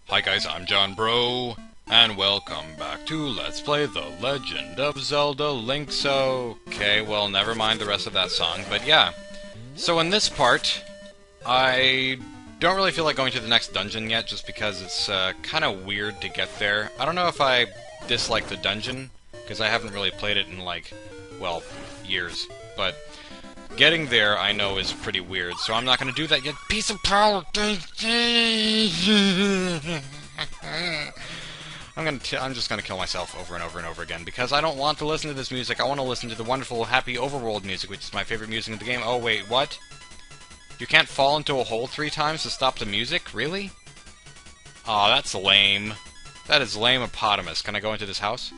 Hi guys, I'm John Bro, and welcome back to Let's Play The Legend of Zelda Link's. Okay, well, never mind the rest of that song, but yeah. So in this part, I don't really feel like going to the next dungeon yet, just because it's kind of weird to get there. I don't know if I dislike the dungeon, because I haven't really played it in, like, well, years, but getting there, I know, is pretty weird, so I'm not going to do that yet. Piece of power! I'm just gonna kill myself over and over and over again, because I don't want to listen to this music. I want to listen to the wonderful, happy overworld music, which is my favorite music in the game. Oh, wait, what? You can't fall into a hole 3 times to stop the music? Really? Aw, that's lame. That is lame-opotamus. Can I go into this house?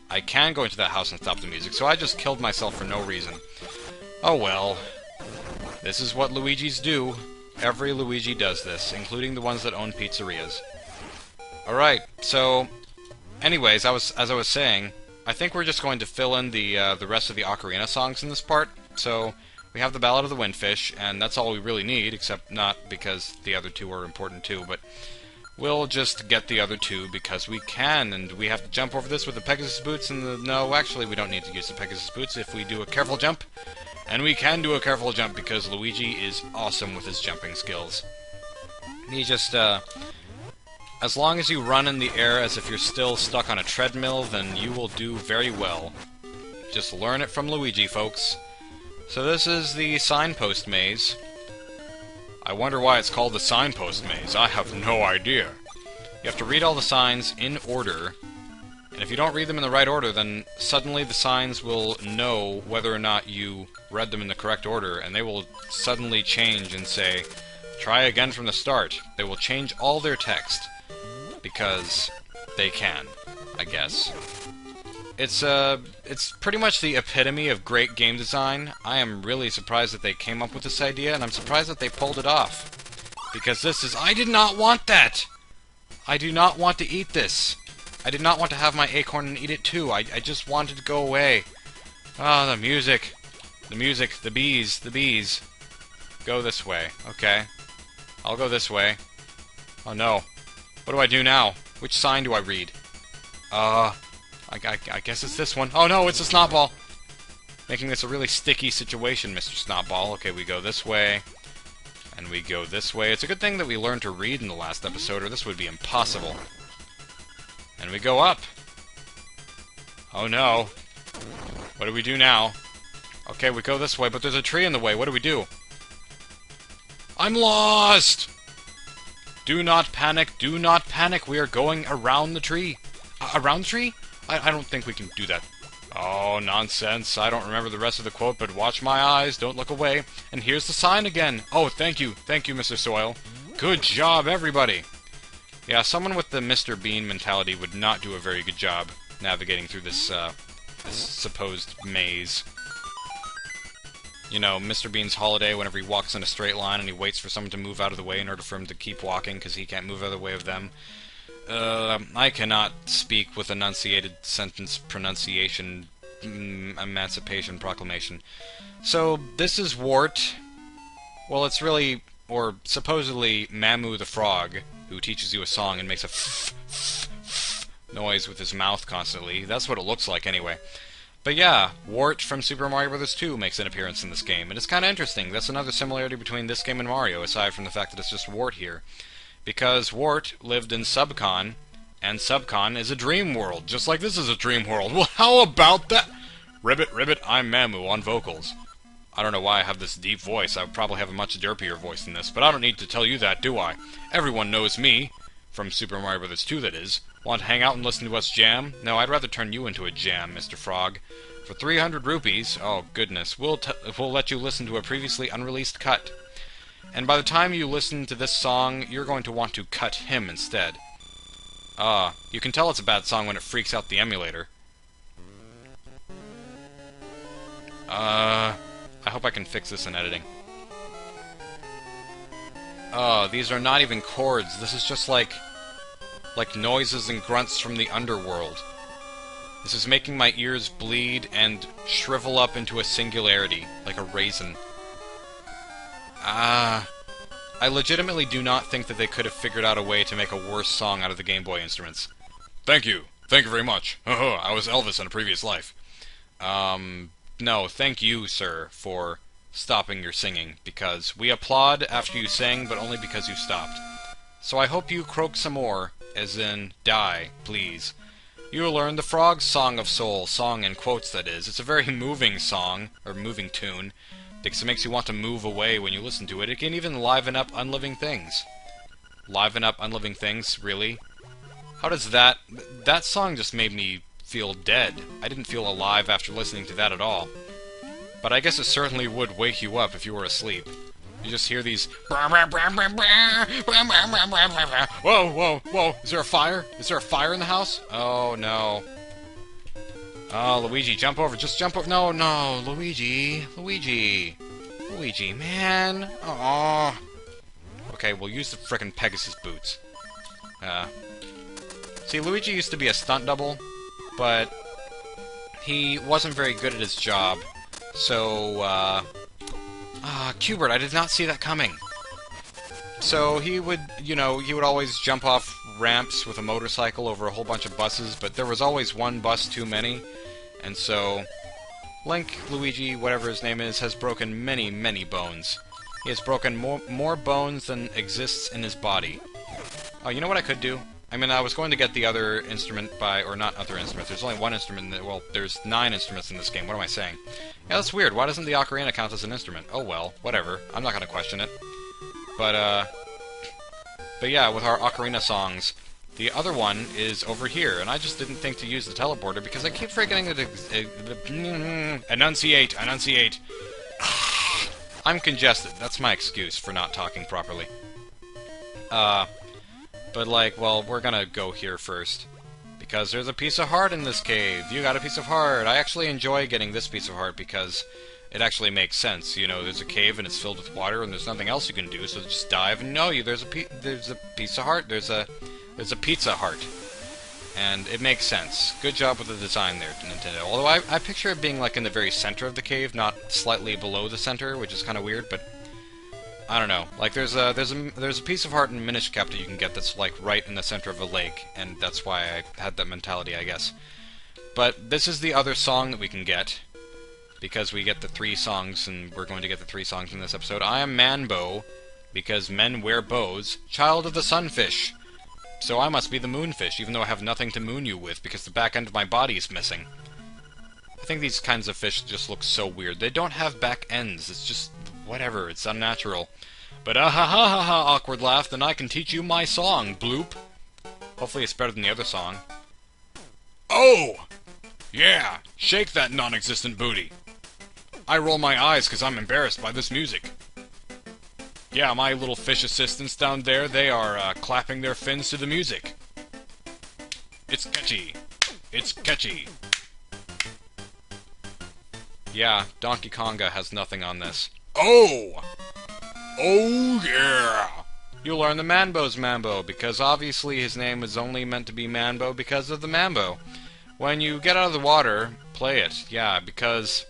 I can go into that house and stop the music, so I just killed myself for no reason. Oh well. This is what Luigis do. Every Luigi does this, including the ones that own pizzerias. Alright, so anyways, as I was saying, I think we're just going to fill in the rest of the ocarina songs in this part. So we have the Ballad of the Windfish, and that's all we really need, except not because the other 2 are important too, but we'll just get the other 2 because we can, and we have to jump over this with the Pegasus boots and the... No, actually, we don't need to use the Pegasus boots if we do a careful jump. And we can do a careful jump because Luigi is awesome with his jumping skills. He just, as long as you run in the air as if you're still stuck on a treadmill, then you will do very well. Just learn it from Luigi, folks. So this is the signpost maze. I wonder why it's called the signpost maze. I have no idea. You have to read all the signs in order, and if you don't read them in the right order, then suddenly the signs will know whether or not you read them in the correct order, and they will suddenly change and say, try again from the start. They will change all their text. Because they can, I guess. It's pretty much the epitome of great game design. I am really surprised that they came up with this idea, and I'm surprised that they pulled it off. Because this is... I did not want that! I do not want to eat this. I did not want to have my acorn and eat it too. I just wanted to go away. Ah, the music. The music. The bees. The bees. Go this way. Okay. I'll go this way. Oh no. What do I do now? Which sign do I read? I guess it's this one. Oh no, it's a snotball! Making this a really sticky situation, Mr. Snotball. Okay, we go this way. And we go this way. It's a good thing that we learned to read in the last episode, or this would be impossible. And we go up. Oh no. What do we do now? Okay, we go this way, but there's a tree in the way. What do we do? I'm lost! Do not panic, do not panic. We are going around the tree. Around the tree? I don't think we can do that. Oh, nonsense. I don't remember the rest of the quote, but watch my eyes, don't look away. And here's the sign again. Oh, thank you, Mr. Soil. Good job, everybody. Yeah, someone with the Mr. Bean mentality would not do a very good job navigating through this, this supposed maze. You know, Mr. Bean's holiday, whenever he walks in a straight line and he waits for someone to move out of the way in order for him to keep walking because he can't move out of the way of them. I cannot speak with enunciated sentence pronunciation, emancipation proclamation. So, this is Wart. Well, it's really, or supposedly, Mamu the Frog, who teaches you a song and makes a noise with his mouth constantly. That's what it looks like, anyway. But yeah, Wart from Super Mario Bros. 2 makes an appearance in this game, and it's kind of interesting. That's another similarity between this game and Mario, aside from the fact that it's just Wart here. Because Wart lived in Subcon, and Subcon is a dream world, just like this is a dream world. Well, how about that? Ribbit, Ribbit, I'm Mamu on vocals. I don't know why I have this deep voice. I would probably have a much derpier voice than this, but I don't need to tell you that, do I? Everyone knows me. From Super Mario Bros. 2, that is. Want to hang out and listen to us jam? No, I'd rather turn you into a jam, Mr. Frog. For 300 rupees, oh goodness, we'll let you listen to a previously unreleased cut. And by the time you listen to this song, you're going to want to cut him instead. You can tell it's a bad song when it freaks out the emulator. I hope I can fix this in editing. These are not even chords. This is just like noises and grunts from the underworld. This is making my ears bleed and shrivel up into a singularity, like a raisin. I legitimately do not think that they could have figured out a way to make a worse song out of the Game Boy instruments. Thank you. Thank you very much. I was Elvis in a previous life. No, thank you, sir, for stopping your singing, because we applaud after you sing, but only because you stopped. So I hope you croak some more, as in, die, please. You will learn the Frog's Song of Soul, song in quotes that is. It's a very moving song, or moving tune, because it makes you want to move away when you listen to it. It can even liven up unliving things. Liven up unliving things? Really? How does that... That song just made me feel dead. I didn't feel alive after listening to that at all. But I guess it certainly would wake you up if you were asleep. You just hear these... Whoa, whoa, whoa! Is there a fire? Is there a fire in the house? Oh, no. Oh, Luigi, jump over. Just jump over. No, no, Luigi. Luigi. Luigi, man. Oh. Okay, we'll use the frickin' Pegasus boots. See, Luigi used to be a stunt double, but he wasn't very good at his job. So, Qbert, I did not see that coming. So he would, you know, he would always jump off ramps with a motorcycle over a whole bunch of buses, but there was always one bus too many, and so Link, Luigi, whatever his name is, has broken many, many bones. He has broken more bones than exists in his body. Oh, you know what I could do? I mean, I was going to get the other instrument by... Or not other instrument. There's only one instrument. Well, there's 9 instruments in this game. What am I saying? Yeah, that's weird. Why doesn't the ocarina count as an instrument? Oh, well. Whatever. I'm not going to question it. But yeah, with our ocarina songs, the other one is over here. And I just didn't think to use the teleporter because I keep forgetting to... Enunciate! Enunciate! I'm congested. That's my excuse for not talking properly. But, like, well, we're gonna go here first. Because there's a piece of heart in this cave. You got a piece of heart. I actually enjoy getting this piece of heart because it actually makes sense. You know, there's a cave and it's filled with water and there's nothing else you can do, so just dive and no, there's a piece of heart. There's a pizza heart. And it makes sense. Good job with the design there, Nintendo. Although I picture it being, like, in the very center of the cave, not slightly below the center, which is kind of weird, but... I don't know. Like, there's a piece of heart in Minish Cap that you can get that's, like, right in the center of a lake, and that's why I had that mentality, I guess. But this is the other song that we can get, because we get the 3 songs, and we're going to get the 3 songs in this episode. I am Manbo, because men wear bows, child of the sunfish. So I must be the moonfish, even though I have nothing to moon you with, because the back end of my body is missing. I think these kinds of fish just look so weird. They don't have back ends, it's just... whatever, it's unnatural. But ah-ha-ha-ha-ha, awkward laugh, then I can teach you my song, bloop. Hopefully it's better than the other song. Oh! Yeah, shake that non-existent booty. I roll my eyes because I'm embarrassed by this music. Yeah, my little fish assistants down there, they are clapping their fins to the music. It's catchy. It's catchy. Yeah, Donkey Konga has nothing on this. Oh! Oh yeah! You'll learn the Manbo's Mambo, because obviously his name is only meant to be Manbo because of the Mambo. When you get out of the water, play it. Yeah, because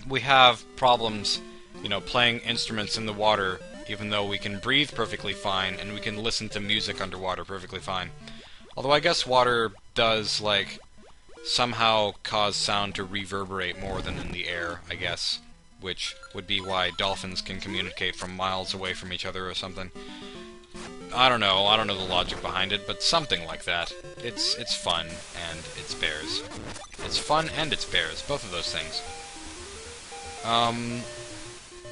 we have problems, you know, playing instruments in the water, even though we can breathe perfectly fine, and we can listen to music underwater perfectly fine. Although I guess water does, like, somehow cause sound to reverberate more than in the air, I guess. Which would be why dolphins can communicate from miles away from each other or something. I don't know the logic behind it, but something like that. It's fun, and it's bears. It's fun and it's bears, both of those things.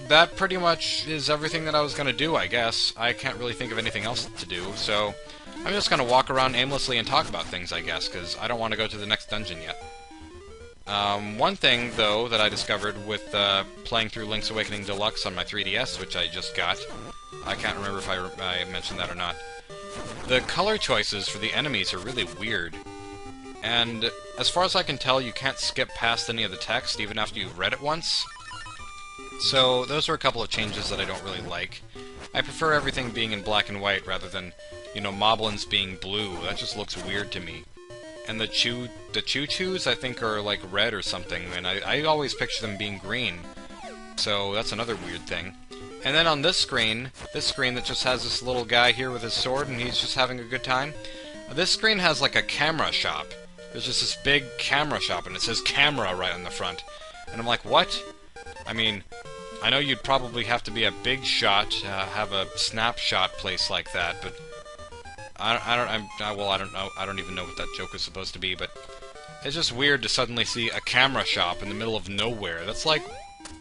That pretty much is everything that I was gonna do, I guess. I can't really think of anything else to do, so I'm just gonna walk around aimlessly and talk about things, I guess, because I don't want to go to the next dungeon yet. One thing, though, that I discovered with playing through Link's Awakening Deluxe on my 3DS, which I just got, I can't remember if I mentioned that or not, the color choices for the enemies are really weird. And as far as I can tell, you can't skip past any of the text, even after you've read it once. So, those are a couple of changes that I don't really like. I prefer everything being in black and white rather than, you know, moblins being blue. That just looks weird to me. And the choo-choos, I think, are, like, red or something, and I always picture them being green. So, that's another weird thing. And then on this screen that just has this little guy here with his sword, and he's just having a good time, this screen has like a camera shop. There's just this big camera shop, and it says camera right on the front. And I'm like, what? I mean, I know you'd probably have to be a big shot to have a snapshot place like that, but well, I don't know. I don't even know what that joke is supposed to be, but it's just weird to suddenly see a camera shop in the middle of nowhere. That's like,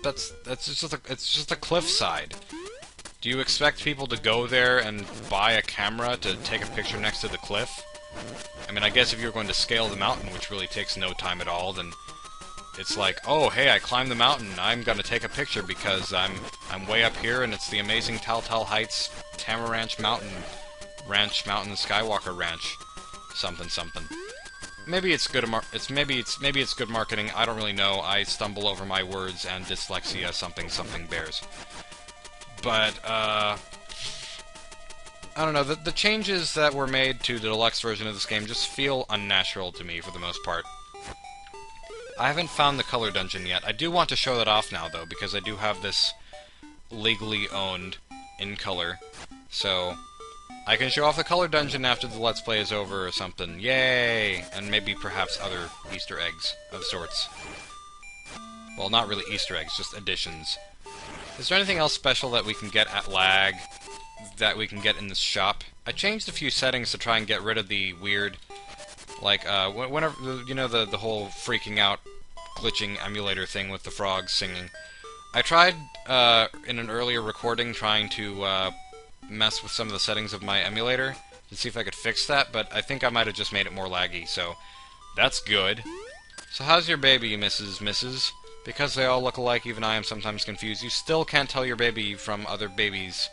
it's just a cliffside. Do you expect people to go there and buy a camera to take a picture next to the cliff? I mean, I guess if you're going to scale the mountain, which really takes no time at all, then it's like, oh, hey, I climbed the mountain. I'm gonna take a picture because I'm way up here, and it's the amazing Telltale Heights Tamaranch Mountain Skywalker Ranch, something something. Maybe it's good. Maybe it's good marketing. I don't really know. I stumble over my words and dyslexia something bears. But I don't know. The changes that were made to the deluxe version of this game just feel unnatural to me for the most part. I haven't found the color dungeon yet. I do want to show that off now though, because I do have this legally owned in color. So I can show off the color dungeon after the Let's Play is over or something. Yay! And maybe perhaps other Easter eggs of sorts. Well, not really Easter eggs, just additions. Is there anything else special that we can get at lag that we can get in this shop? I changed a few settings to try and get rid of the weird, like, whenever, you know, the whole freaking out, glitching emulator thing with the frogs singing. I tried, in an earlier recording, trying to, mess with some of the settings of my emulator to see if I could fix that, but I think I might have just made it more laggy, so that's good. So how's your baby, Mrs.? Because they all look alike, even I am sometimes confused. You still can't tell your baby from other babies,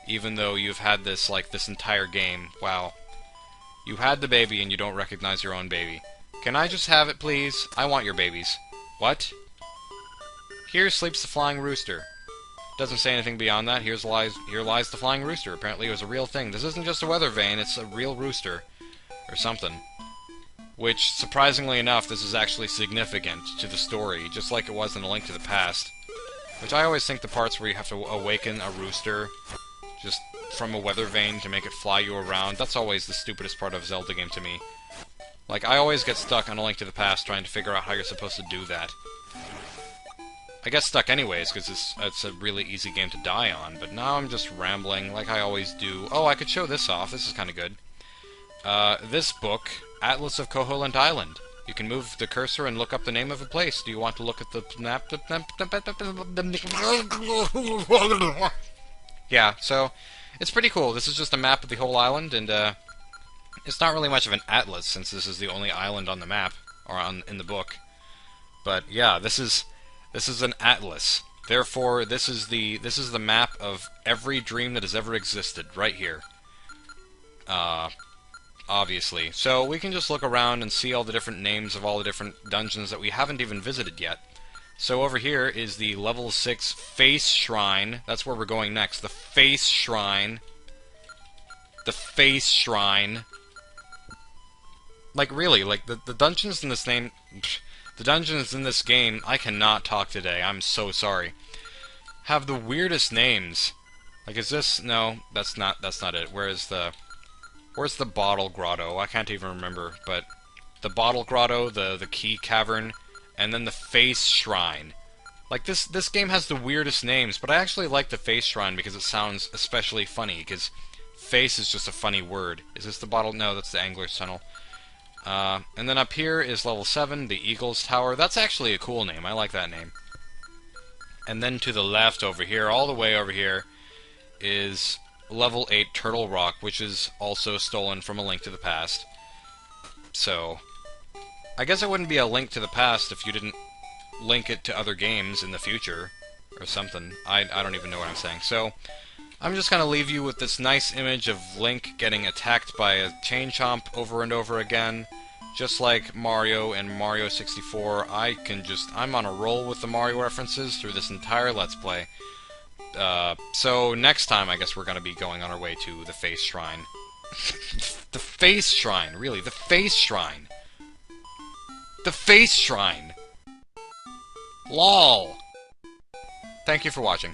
even though you've had this, like, this entire game. Wow. You had the baby and you don't recognize your own baby. Can I just have it, please? I want your babies. What? Here sleeps the flying rooster. Doesn't say anything beyond that. Here lies the flying rooster. Apparently it was a real thing. This isn't just a weather vane, it's a real rooster. Or something. Which, surprisingly enough, this is actually significant to the story, just like it was in A Link to the Past. Which I always think the parts where you have to awaken a rooster just from a weather vane to make it fly you around, that's always the stupidest part of a Zelda game to me. Like, I always get stuck on A Link to the Past trying to figure out how you're supposed to do that. I get stuck anyways, because it's a really easy game to die on, but now I'm just rambling like I always do. Oh, I could show this off. This is kind of good. This book, Atlas of Koholint Island. You can move the cursor and look up the name of a place. Do you want to look at the map? Yeah, so it's pretty cool. This is just a map of the whole island, and it's not really much of an atlas since this is the only island on the map or in the book. But yeah, this is an atlas. Therefore, this is the map of every dream that has ever existed right here. Obviously. So we can just look around and see all the different names of all the different dungeons that we haven't even visited yet. So over here is the level 6 Face Shrine. That's where we're going next. The Face Shrine. The Face Shrine. Like, really, like, the dungeons in this name... The dungeons in this game, I cannot talk today, I'm so sorry, have the weirdest names. Like, is this... No, that's not it. Where's the Bottle Grotto? I can't even remember, but the Bottle Grotto, the Key Cavern, and then the Face Shrine. Like, this game has the weirdest names, but I actually like the Face Shrine because it sounds especially funny, because face is just a funny word. Is this the Bottle? No, that's the Angler's Tunnel. And then up here is level 7, the Eagle's Tower. That's actually a cool name. I like that name. And then to the left over here, all the way over here, is level 8 Turtle Rock, which is also stolen from A Link to the Past. So, I guess it wouldn't be A Link to the Past if you didn't link it to other games in the future, or something. I don't even know what I'm saying. So, I'm just going to leave you with this nice image of Link getting attacked by a Chain Chomp over and over again. Just like Mario and Mario 64, I'm on a roll with the Mario references through this entire Let's Play. So next time I guess we're going to be going on our way to the Face Shrine. The Face Shrine, really, the Face Shrine. The Face Shrine! LOL! Thank you for watching.